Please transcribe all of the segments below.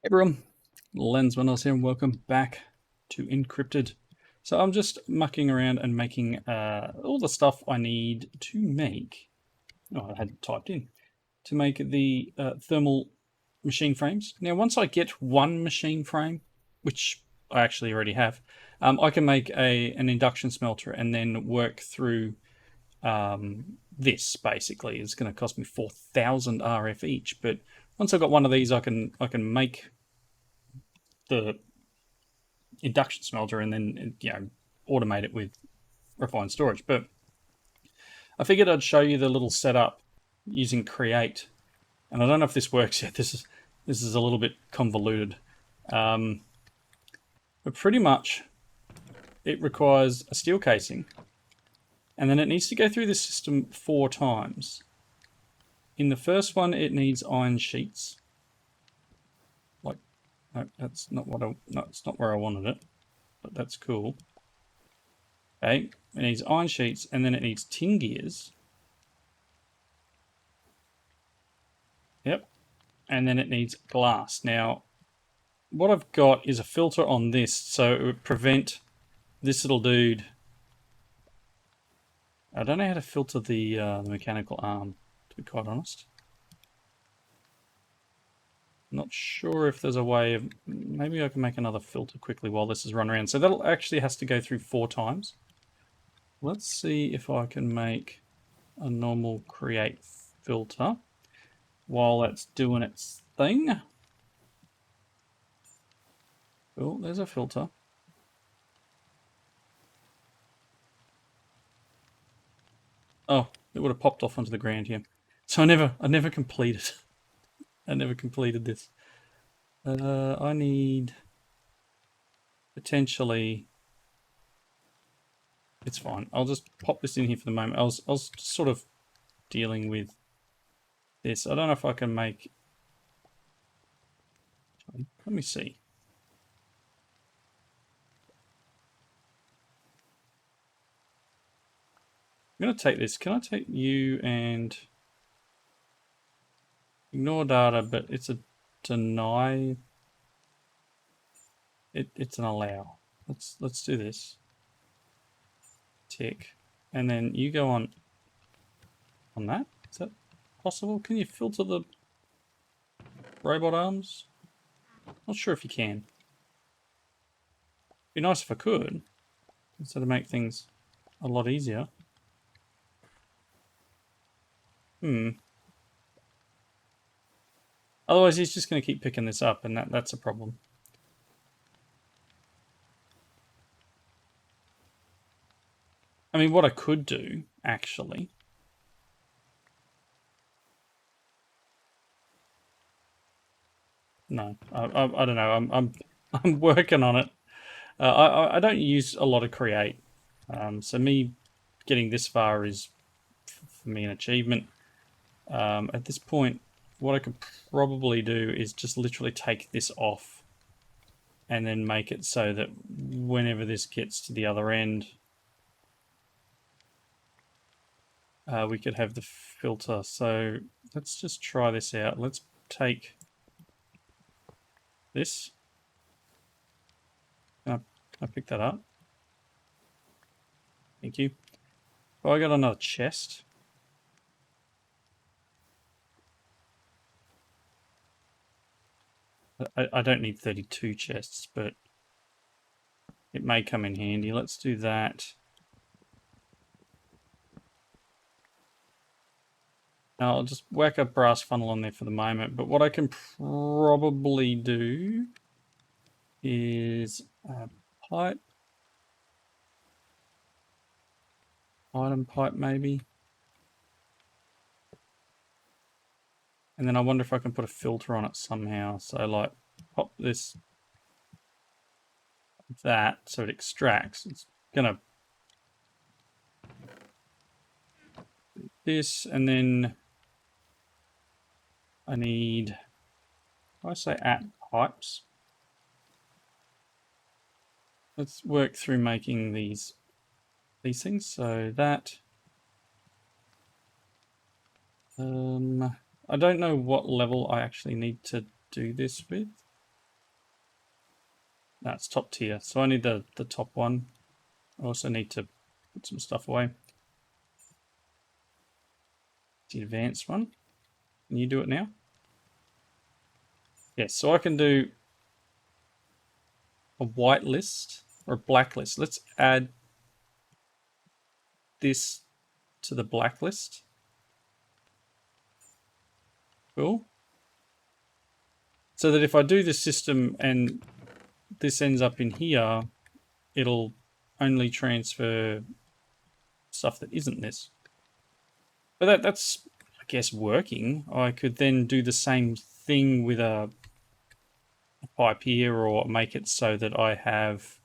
Hey everyone, Lensmanos here and welcome back to Encrypted. So I'm just mucking around and making all the stuff I need to make, I had it typed in, to make the thermal machine frames. Now once I get one machine frame, which I actually already have, I can make an induction smelter and then work through this basically. It's going to cost me 4,000 RF each, but once I've got one of these I can make the induction smelter and then automate it with refined storage. But I figured I'd show you the little setup using Create, and I don't know if this works yet. This is a little bit convoluted, but pretty much it requires a steel casing, and then it needs to go through the system 4 times. In the first one, it needs iron sheets. Like, no, that's not what it's not where I wanted it, but that's cool. Okay, it needs iron sheets, and then it needs tin gears. Yep, and then it needs glass. Now, what I've got is a filter on this, so it would prevent this little dude. I don't know how to filter the mechanical arm, to be quite honest. Not sure if there's a way of... Maybe I can make another filter quickly while this is run around. So that'll actually has to go through 4 times. Let's see if I can make a normal create filter while that's doing its thing. Oh, there's a filter. Oh, it would have popped off onto the ground here. So I never completed. I never completed this. I need potentially. It's fine. I'll just pop this in here for the moment. I was sort of dealing with this. I don't know if I can make. Let me see. I'm going to take this. Can I take you and ignore data, but it's a deny. It's an allow. Let's do this. Tick. And then you go on that. Is that possible? Can you filter the robot arms? Not sure if you can. Be nice if I could. So to make things a lot easier. Otherwise he's just going to keep picking this up, and that's a problem. I mean, what I could do, actually... No, I don't know. I'm working on it. I don't use a lot of Create, so me getting this far is for me an achievement. At this point, what I could probably do is just literally take this off, and then make it so that whenever this gets to the other end, we could have the filter. So let's just try this out. Let's take this. Can I pick that up? Thank you. Oh, I got another chest. I don't need 32 chests, but it may come in handy. Let's do that. Now I'll just whack a brass funnel on there for the moment, but what I can probably do is a pipe. Item pipe maybe. And then I wonder if I can put a filter on it somehow. So like pop this, that, so it extracts. It's gonna do this, and then I need, I say at pipes. Let's work through making these things. So that I don't know what level I actually need to do this with. That's top tier. So I need the top one. I also need to put some stuff away. The advanced one. Can you do it now? Yes, so I can do a white list or a black list. Let's add this to the blacklist. Cool. So that if I do this system and this ends up in here, it'll only transfer stuff that isn't this. But that's, I guess, working. I could then do the same thing with a pipe here, or make it so that I have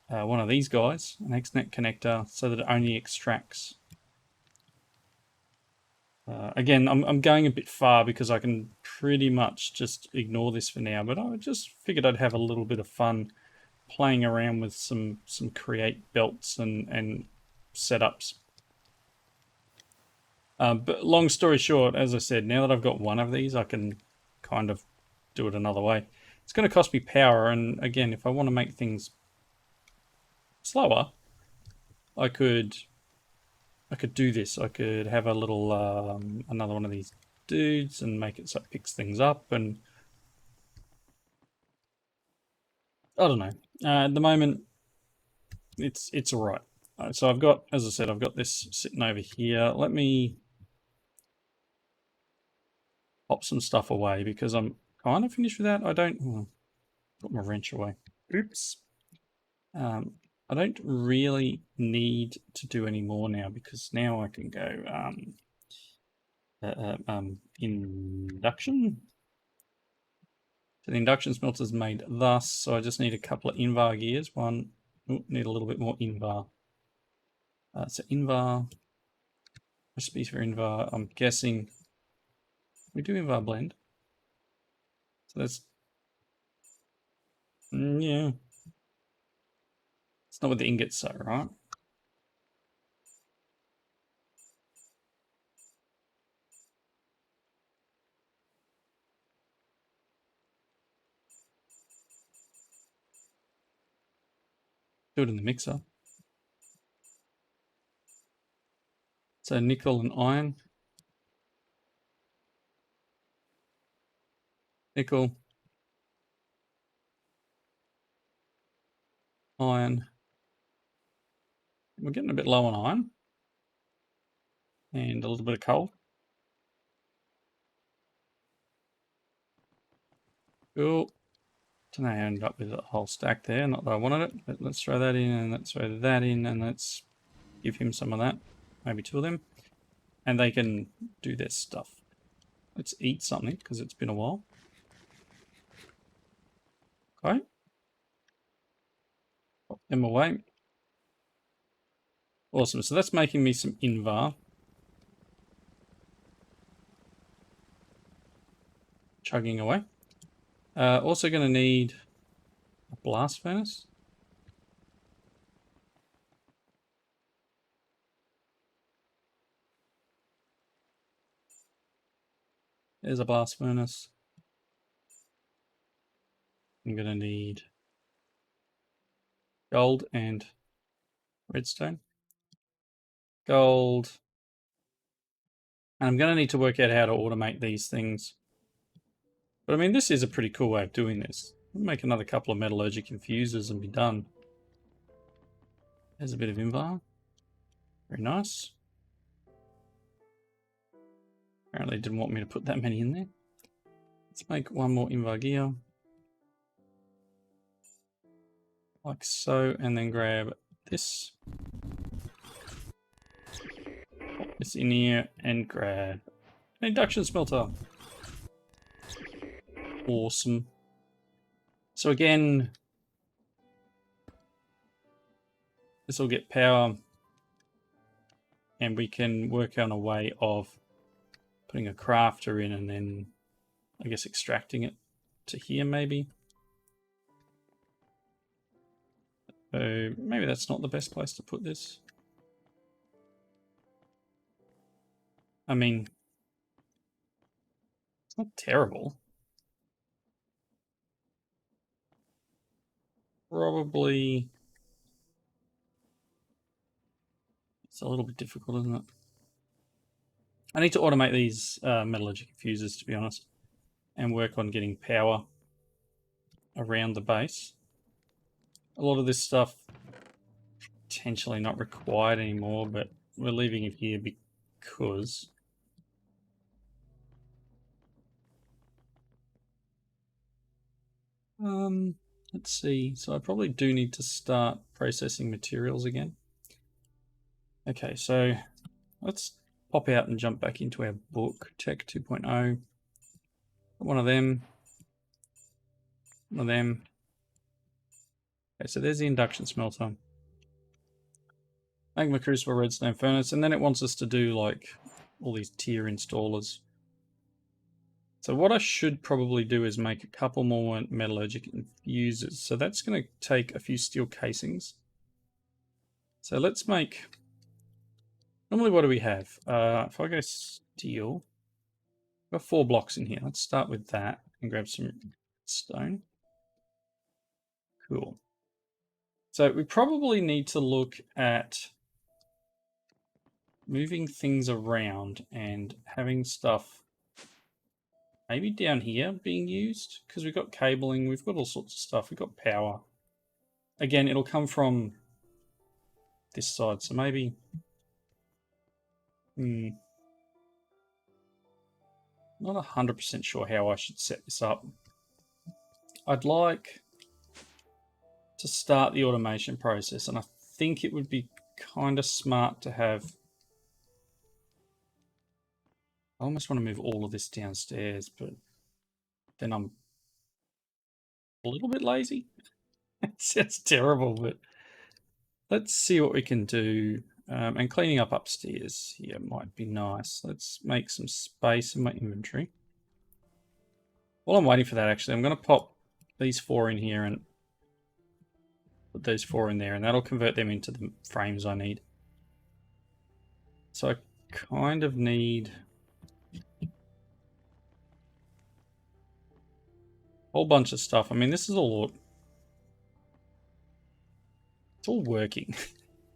one of these guys, an XNet connector, so that it only extracts. Again, I'm going a bit far because I can pretty much just ignore this for now, but I just figured I'd have a little bit of fun playing around with some create belts and setups. But long story short, as I said, now that I've got one of these, I can kind of do it another way. It's going to cost me power, and again, if I want to make things slower, I could do this. I could have a little another one of these dudes and make it so it picks things up, and I don't know. At the moment, it's all right. So I've got, as I said, I've got this sitting over here. Let me pop some stuff away because I'm kind of finished with that. I don't put my wrench away. Oops. I don't really need to do any more now because now I can go induction. So the induction smelter is made thus, so I just need a couple of invar gears. One, need a little bit more invar. So invar, recipes for invar, I'm guessing we do invar blend. So that's, yeah. It's not with the ingots, so, right? Do it in the mixer. So nickel and iron. Nickel. Iron. We're getting a bit low on iron. And a little bit of coal. Cool. So now I ended up with a whole stack there. Not that I wanted it, but let's throw that in, and let's throw that in, and let's give him some of that. Maybe two of them. And they can do their stuff. Let's eat something, because it's been a while. Okay. Pop them away. Awesome. So that's making me some invar. Chugging away. Also going to need a blast furnace. There's a blast furnace. I'm going to need gold and redstone. Gold. And I'm going to need to work out how to automate these things. But I mean, this is a pretty cool way of doing this. I'll make another couple of metallurgic infusers and be done. There's a bit of invar. Very nice. Apparently didn't want me to put that many in there. Let's make one more invar gear. Like so, and then grab this. Pop this in here and grab an induction smelter. Awesome. So again, this will get power, and we can work on a way of putting a crafter in and then, I guess, extracting it to here maybe. So maybe that's not the best place to put this. I mean, it's not terrible. probably... It's a little bit difficult, isn't it? I need to automate these metallurgical fuses, to be honest, and work on getting power around the base. A lot of this stuff potentially not required anymore, but we're leaving it here because let's see. So I probably do need to start processing materials again. Okay, so let's pop out and jump back into our book, Tech 2.0. One of them. One of them. Okay, so there's the induction smelter. Magma Crucible, Redstone Furnace, and then it wants us to do like all these tier installers. So what I should probably do is make a couple more metallurgic infusers. So that's going to take a few steel casings. So let's make... Normally what do we have? If I go steel, I've got 4 blocks in here. Let's start with that and grab some stone. Cool. So we probably need to look at moving things around and having stuff maybe down here being used, because we've got cabling, we've got all sorts of stuff, we've got power. Again, it'll come from this side, so maybe... not 100% sure how I should set this up. I'd like to start the automation process, and I think it would be kind of smart to have... I almost want to move all of this downstairs, but then I'm a little bit lazy. It sounds terrible, but let's see what we can do. And cleaning up upstairs here might be nice. Let's make some space in my inventory. While I'm waiting for that, actually, I'm going to pop these 4 in here and put those 4 in there, and that'll convert them into the frames I need. So I kind of need a whole bunch of stuff. I mean, this is all... It's all working.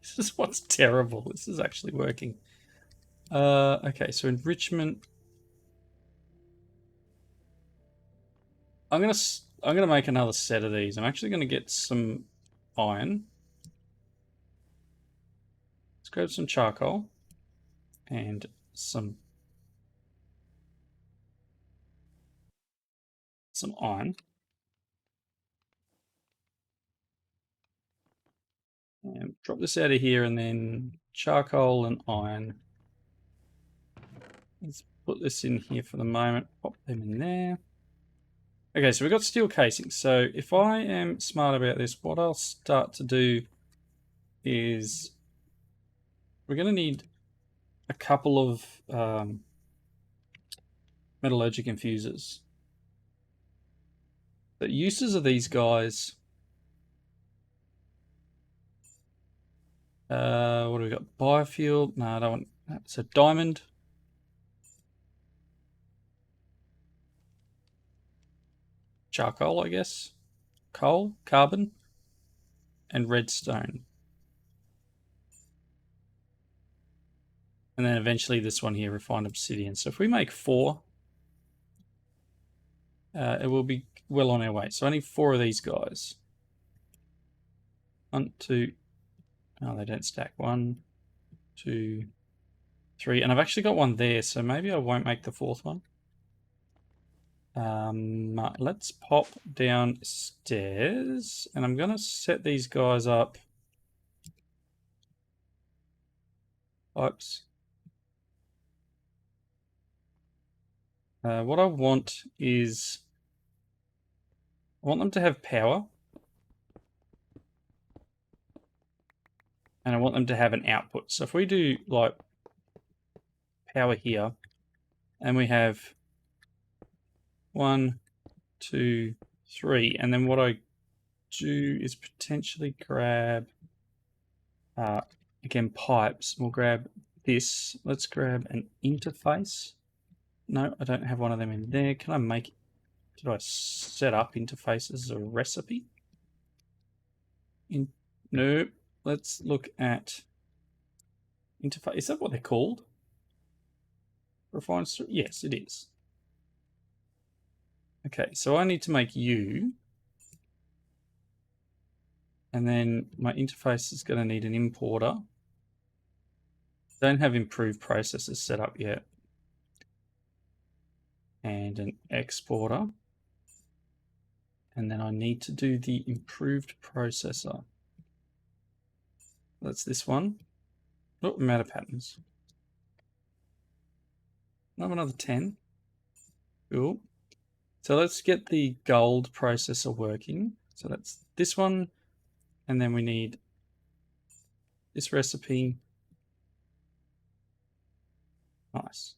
This is what's terrible. This is actually working. Okay, so enrichment. I'm gonna make another set of these. I'm actually gonna get some iron. Let's grab some charcoal and some iron. And drop this out of here, and then charcoal and iron. Let's put this in here for the moment. Pop them in there. Okay, so we've got steel casings. So if I am smart about this, what I'll start to do is we're going to need a couple of metallurgic infusers. The uses of these guys... what do we got? Biofuel? No, I don't want that. So diamond. Charcoal, I guess. Coal, carbon, and redstone. And then eventually this one here, refined obsidian. So if we make 4, it will be well on our way. So I need 4 of these guys. 1, 2... Oh, they don't stack. 1, 2, 3. And I've actually got one there, so maybe I won't make the 4th one. Let's pop downstairs, and I'm going to set these guys up. Oops. What I want is... I want them to have power. And I want them to have an output. So if we do like power here, and we have 1, 2, 3, and then what I do is potentially grab, again, pipes. We'll grab this. Let's grab an interface. No, I don't have one of them in there. Can I make... Did I set up interfaces as a recipe? No, let's look at interface. Is that what they're called? Refined? Yes, it is. Okay, so I need to make you. And then my interface is going to need an importer. Don't have improved processors set up yet. And an exporter. And then I need to do the improved processor. That's this one. Oh, matter patterns. I have another 10. Cool. So let's get the gold processor working. So that's this one. And then we need this recipe. Nice.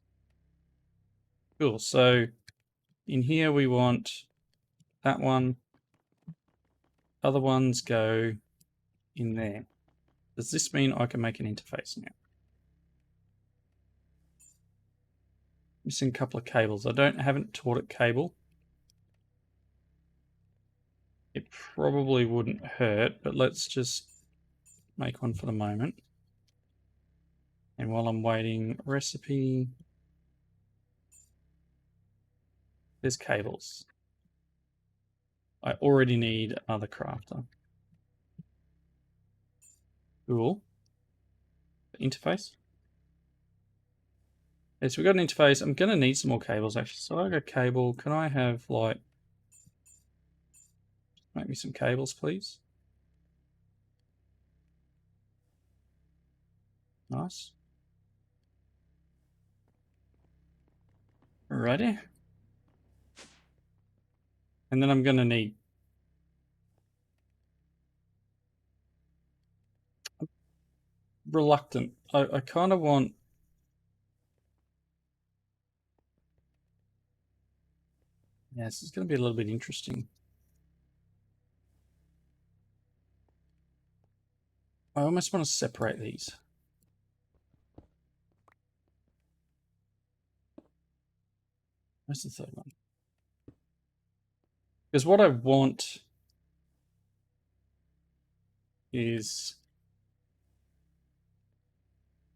Cool. So in here we want that one. Other ones go in there. Does this mean I can make an interface now? Missing a couple of cables. Haven't taught it cable. It probably wouldn't hurt, but let's just make one for the moment. And while I'm waiting, recipe, there's cables. I already need another crafter. Cool. Interface. Okay, so we've got an interface. I'm going to need some more cables actually. So I got cable. Can I have like, make me some cables, please? Nice. Alrighty. And then I'm going to need reluctant. I kind of want this is going to be a little bit interesting. I almost want to separate these. Where's the third one? Because what I want is,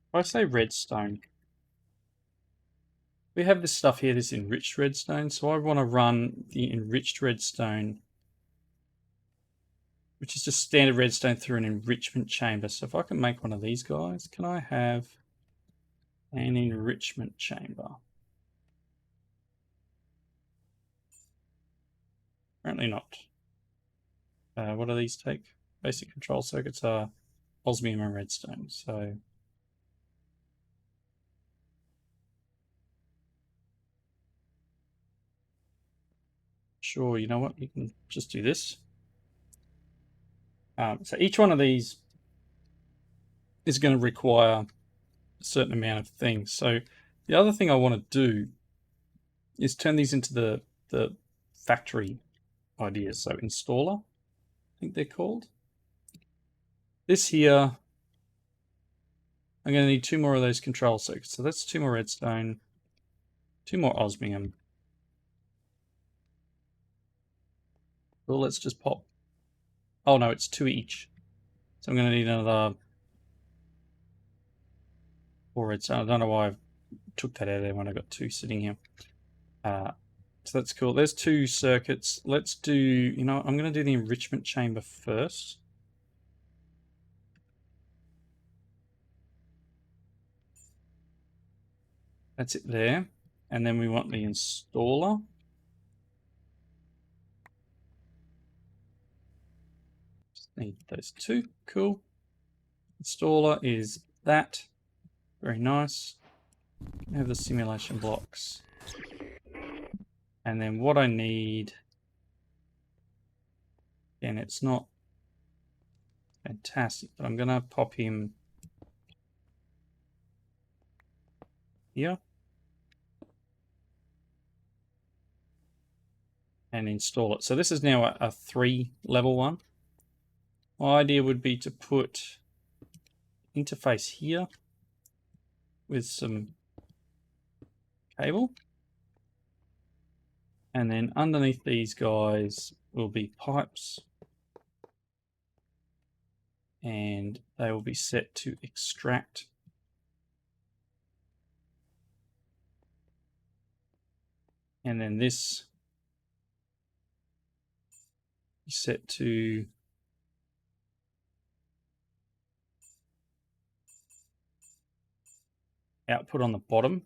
if I say redstone, we have this stuff here, this enriched redstone. So I want to run the enriched redstone, which is just standard redstone, through an enrichment chamber. So if I can make one of these guys, can I have an enrichment chamber? Apparently not. What do these take? Basic control circuits are osmium and redstone. So sure, you know what? You can just do this. So each one of these is going to require a certain amount of things. So the other thing I want to do is turn these into the factory ideas. So installer, I think they're called. This here, I'm going to need 2 more of those control circuits. So that's 2 more redstone, 2 more osmium. Well, let's just pop. Oh no, it's 2 each. So I'm going to need another 4 redstone. I don't know why I took that out of there when I got 2 sitting here. So that's cool. There's 2 circuits. Let's do, you know, I'm going to do the enrichment chamber first. That's it there. And then we want the installer. Just need those 2. Cool. Installer is that. Very nice. I have the simulation blocks. And then what I need, and it's not fantastic, but I'm going to pop him here and install it. So this is now a 3 level one. My idea would be to put interface here with some cable. And then underneath these guys will be pipes. and they will be set to extract. And then this is set to output on the bottom.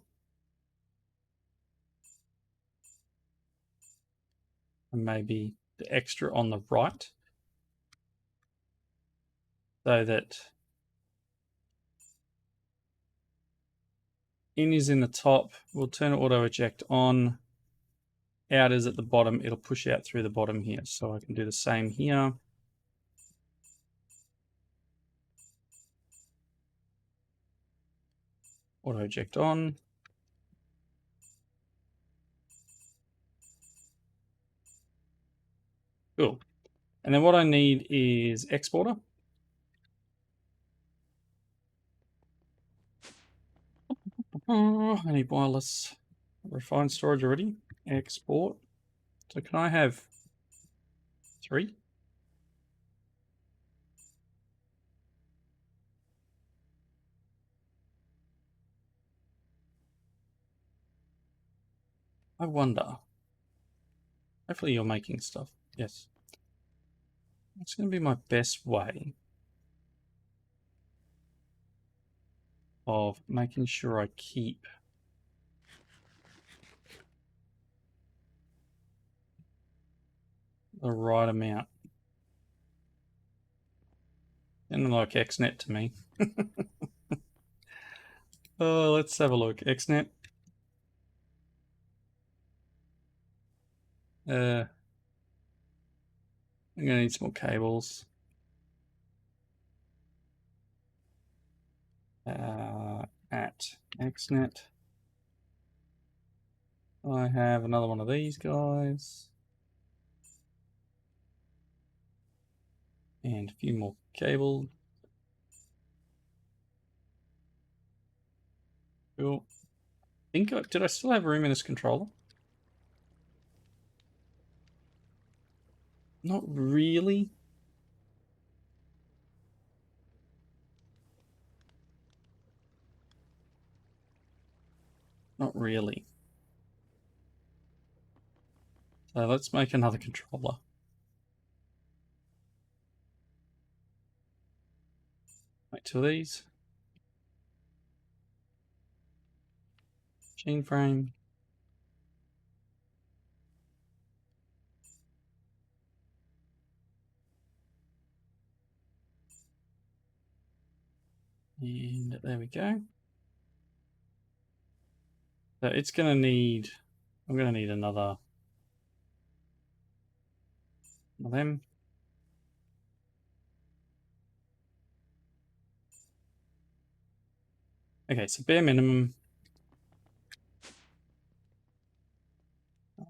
And maybe the extra on the right, so that in is in the top. We'll turn auto eject on. Out is at the bottom. It'll push out through the bottom here. So I can do the same here. Auto eject on. Cool. And then what I need is exporter. Oh, I need wireless refined storage already. Export. So can I have 3? I wonder. Hopefully you're making stuff. Yes. It's going to be my best way of making sure I keep the right amount. And like XNet to me. Let's have a look. XNet. I'm going to need some more cables. At XNet. I have another one of these guys. And a few more cables. Cool. Did I still have room in this controller? Not really. Not really. So let's make another controller. Make 2 of these. Machine frame. And there we go. So it's going to need, I'm going to need another one of them. Okay, so bare minimum,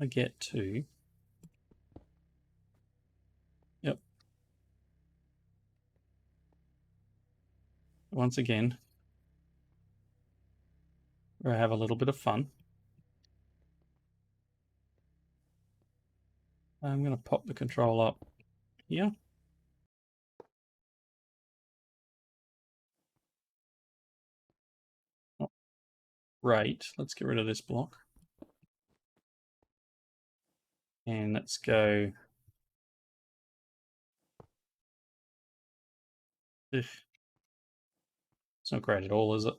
I get 2. Yep. Once again, where I have a little bit of fun. I'm going to pop the control up here. Oh, right, let's get rid of this block. And let's go. Ugh. It's not great at all, is it?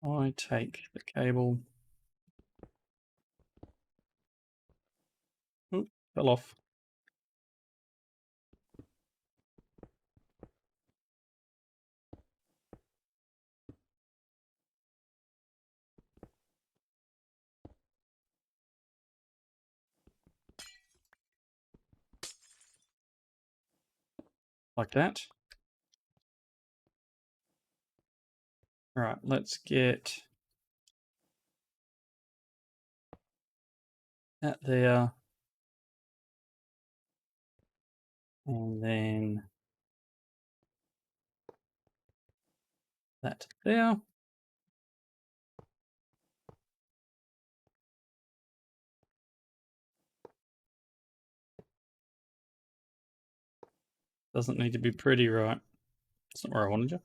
I take the cable. Oop, fell off. Like that. All right, let's get that there. And then that there. Doesn't need to be pretty, right? That's not where I wanted you.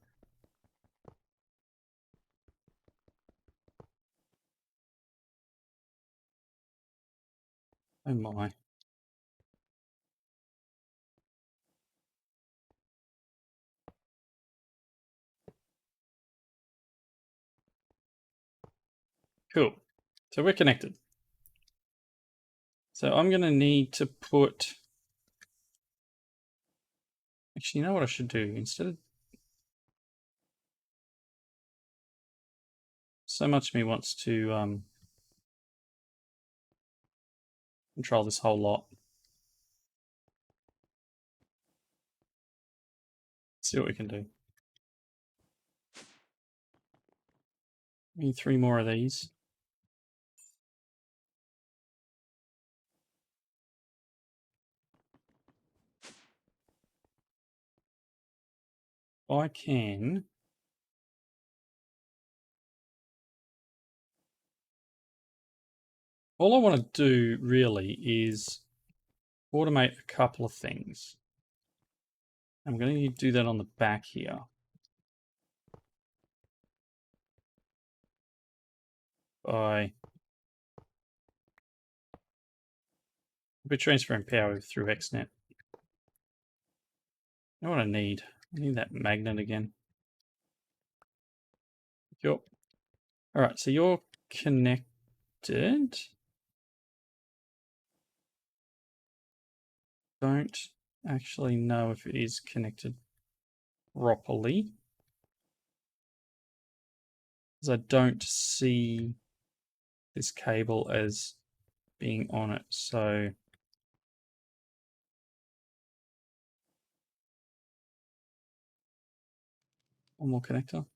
Oh my. Cool. So we're connected. So I'm going to need to put... Actually, you know what I should do? Instead of... So much of me wants to control this whole lot. See what we can do. Need 3 more of these. I can... All I want to do really is automate a couple of things. I'm going to do that on the back here. By we're transferring power through XNet. You know what I need? I need that magnet again. Yep. All right, so you're connected. Don't actually know if it is connected properly, because I don't see this cable as being on it. So one more connector.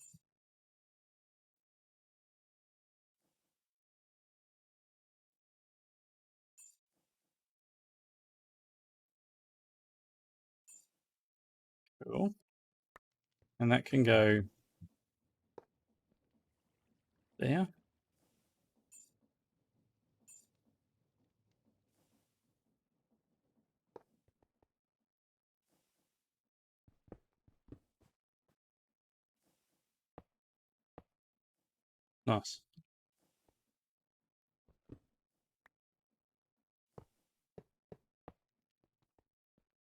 Cool. And that can go there. Nice.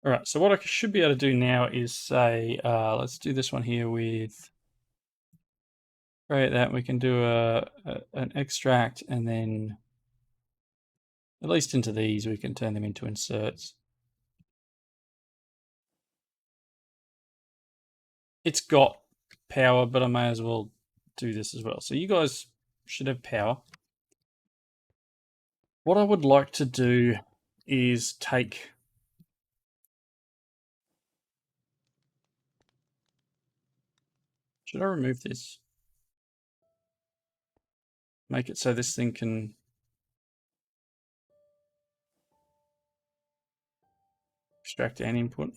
All right, so what I should be able to do now is say, let's do this one here with, create that. We can do an extract, and then at least into these, we can turn them into inserts. It's got power, but I may as well do this as well. So you guys should have power. What I would like to do is take... Should I remove this? Make it so this thing can... extract an input.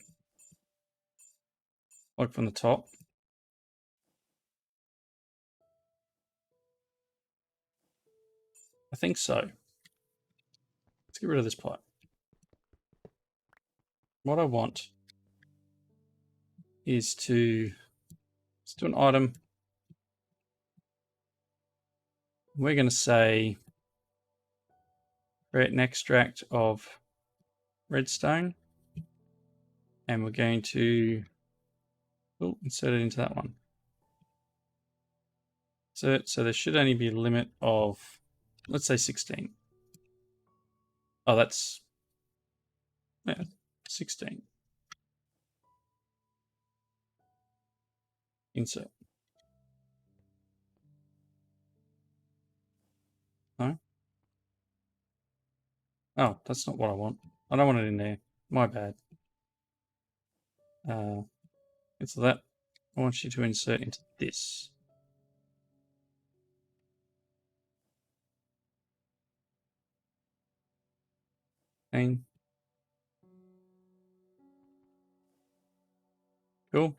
Like from the top. I think so. Let's get rid of this pipe. What I want is to... Let's do an item. We're going to say create an extract of redstone, and we're going to insert it into that one. So there should only be a limit of, let's say 16. Oh, that's 16. Insert. No? Oh, that's not what I want. I don't want it in there. My bad. It's that. I want you to insert into this. And cool.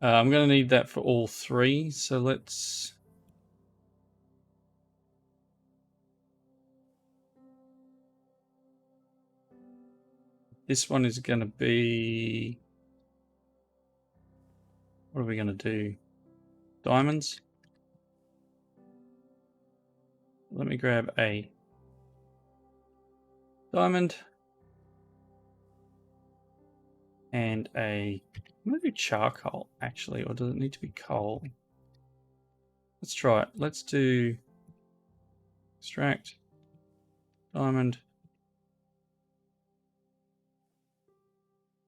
I'm going to need that for all 3. So let's... This one is going to be... What are we going to do? Diamonds. Let me grab a diamond. And a... I'm going to do charcoal, actually. Or does it need to be coal? Let's try it. Let's do... Extract. Diamond.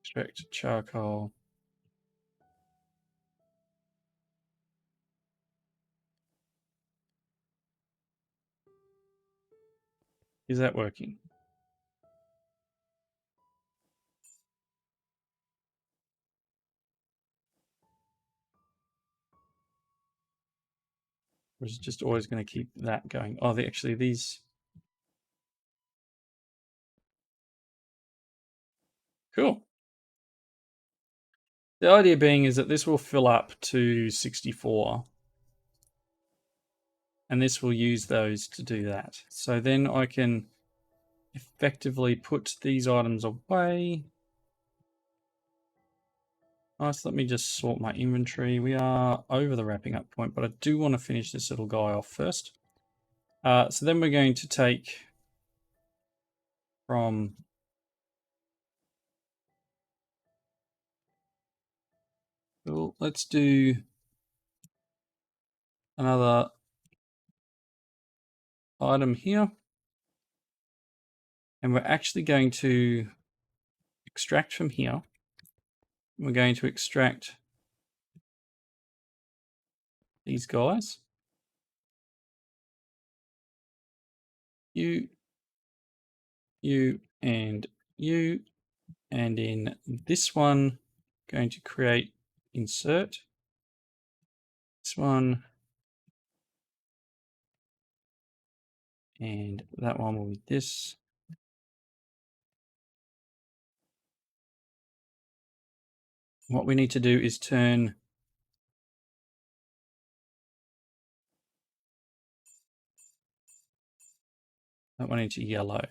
Extract charcoal. Is that working? Or is it just always going to keep that going? Oh, actually these... Cool. The idea being is that this will fill up to 64. And this will use those to do that. So then I can effectively put these items away. Nice, let me just sort my inventory. We are over the wrapping up point, but I do want to finish this little guy off first. So then we're going to take from... Well, let's do another item here. And we're actually going to extract from here. We're going to extract these guys. You, and you. And in this one, going to create insert. This one. And that one will be this. What we need to do is turn that one into yellow.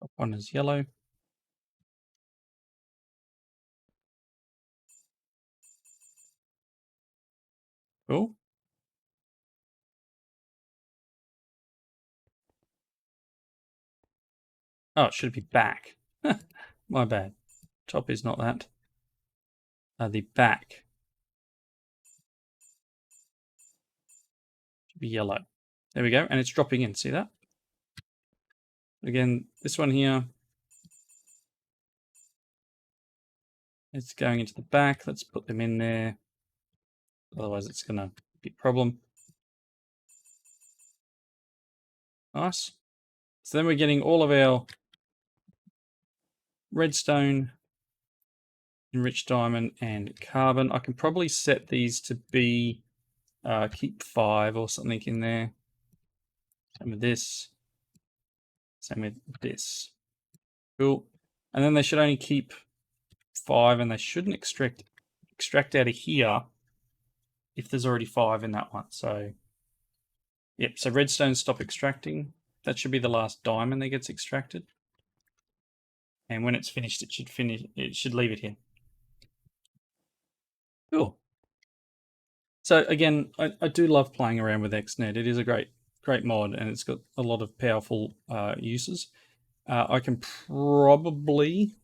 That one is yellow. Cool. Oh, it should be back. My bad. Top is not that. The back should be yellow. There we go. And it's dropping in. See that? Again, this one here. It's going into the back. Let's put them in there. Otherwise, it's going to be a problem. Nice. So then we're getting all of our redstone, enriched diamond, and carbon. I can probably set these to be keep 5 or something in there. Same with this. Same with this. Cool. And then they should only keep 5, and they shouldn't extract out of here if there's already 5 in that one. So, yep. So redstone stop extracting. That should be the last diamond that gets extracted. And when it's finished, it should finish. It should leave it here. Cool. So again, I do love playing around with XNet. It is a great mod, and it's got a lot of powerful uses. I can probably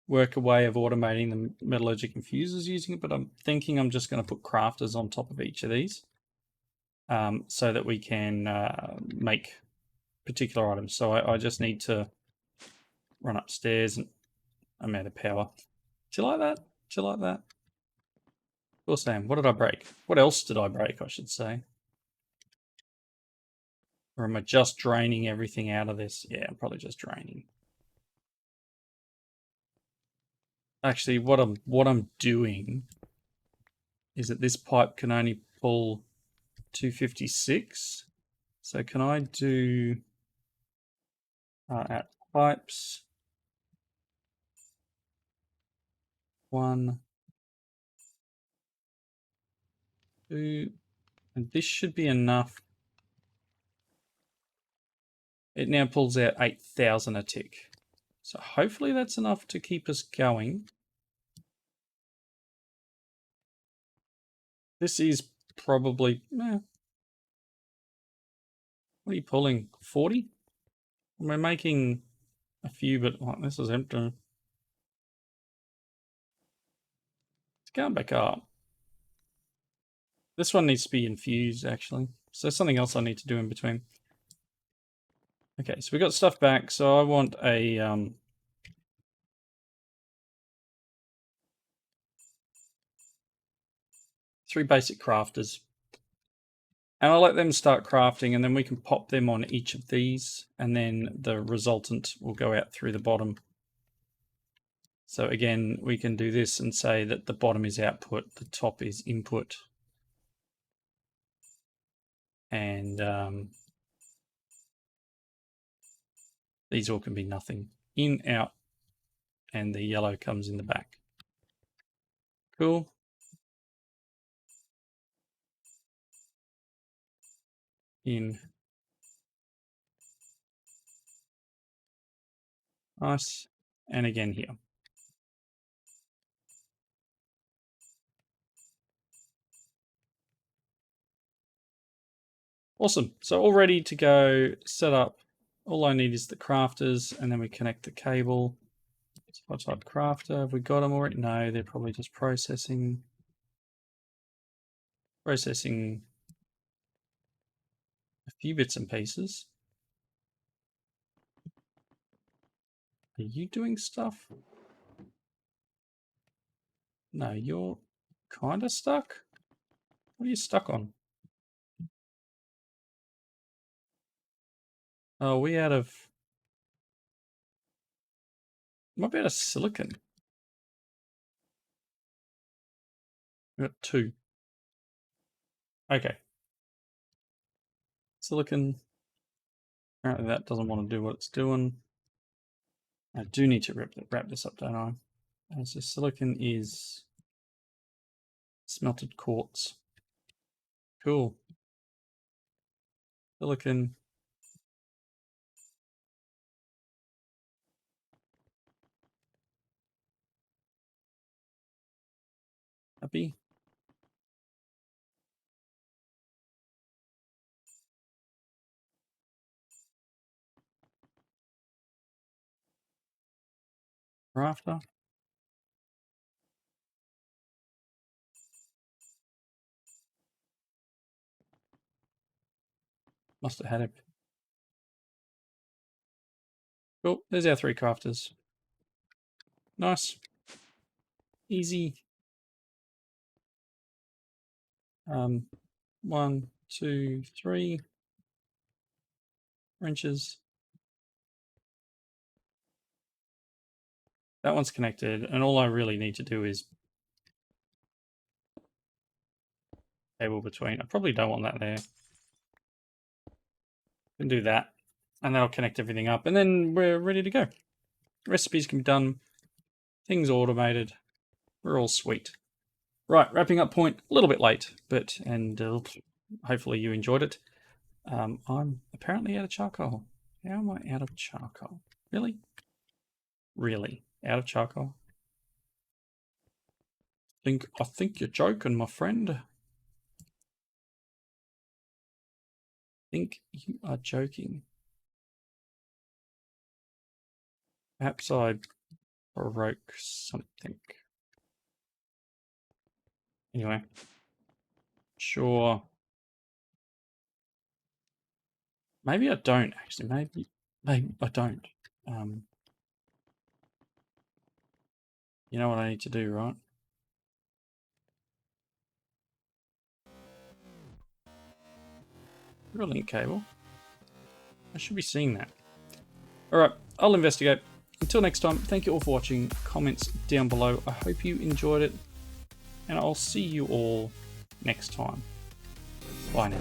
work a way of automating the metallurgic infusers using it, but I'm thinking I'm just going to put crafters on top of each of these so that we can make particular items. So I just need to run upstairs, and I'm out of power. Do you like that? Do you like that? Cool, Sam. What did I break? What else did I break, I should say? Or am I just draining everything out of this? Yeah, I'm probably just draining. Actually, what I'm doing is that this pipe can only pull 256. So can I do at pipes 1 2, and this should be enough. It now pulls out 8,000 a tick. So hopefully that's enough to keep us going. This is probably, what are you pulling, 40? We're making a few, but this is empty. It's going back up. This one needs to be infused, actually. So something else I need to do in between. Okay, so we got stuff back. So I want a 3 basic crafters. And I'll let them start crafting, and then we can pop them on each of these, and then the resultant will go out through the bottom. So again, we can do this and say that the bottom is output, the top is input. And these all can be nothing. In, out, and the yellow comes in the back. Cool. In. Nice. And again here. Awesome. So all ready to go, set up. All I need is the crafters, and then we connect the cable. So if I type crafter, have we got them already? No, they're probably just processing. Processing a few bits and pieces. Are you doing stuff? No, you're kind of stuck. What are you stuck on? Oh, we out of... Might be out of silicon. We've got 2. Okay. Silicon. Apparently that doesn't want to do what it's doing. I do need to wrap this up, don't I? So silicon is smelted quartz. Cool. Silicon. Happy. Rafter. Must have had it. Cool. There's our 3 crafters. Nice. Easy. 1, 2, 3 wrenches. That one's connected, and all I really need to do is cable between. I probably don't want that there. Can do that, and that'll connect everything up, and then we're ready to go. Recipes can be done. Things automated. We're all sweet. Right, wrapping up point. A little bit late, but hopefully you enjoyed it. I'm apparently out of charcoal. How am I out of charcoal? Really? Really? Out of charcoal? I think you're joking, my friend. I think you are joking. Perhaps I broke something. Anyway. Sure. Maybe I don't, actually. Maybe I don't. You know what I need to do, right? Real link cable. I should be seeing that. Alright, I'll investigate. Until next time, thank you all for watching. Comments down below. I hope you enjoyed it. And I'll see you all next time. Bye now.